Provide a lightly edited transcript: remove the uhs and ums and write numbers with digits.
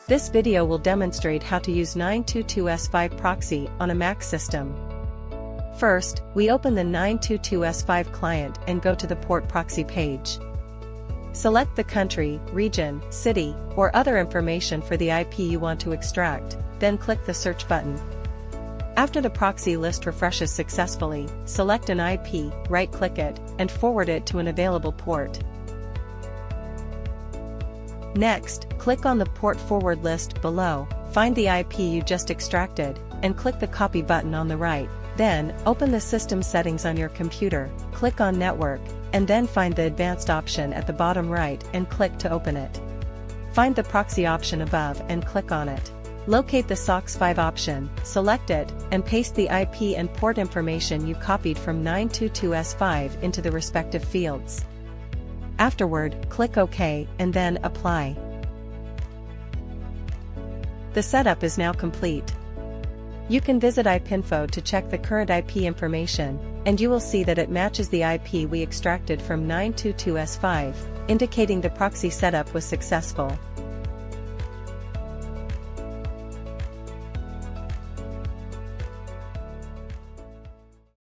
This video will demonstrate how to use 922S5proxy on a Mac system. First, we open the 922S5 client and go to the port proxy page. Select the country, region, city, or other information for the IP you want to extract, then click the search button. After the proxy list refreshes successfully, select an IP, right-click it, and forward it to an available port. Next, click on the port forward list below, find the IP you just extracted, and click the copy button on the right. Then, open the system settings on your computer, click on Network, and then find the Advanced option at the bottom right and click to open it. Find the proxy option above and click on it. Locate the SOX5 option, select it, and paste the IP and port information you copied from 922S5 into the respective fields. Afterward, click OK and then Apply. The setup is now complete. You can visit IPinfo to check the current IP information, and you will see that it matches the IP we extracted from 922S5, indicating the proxy setup was successful.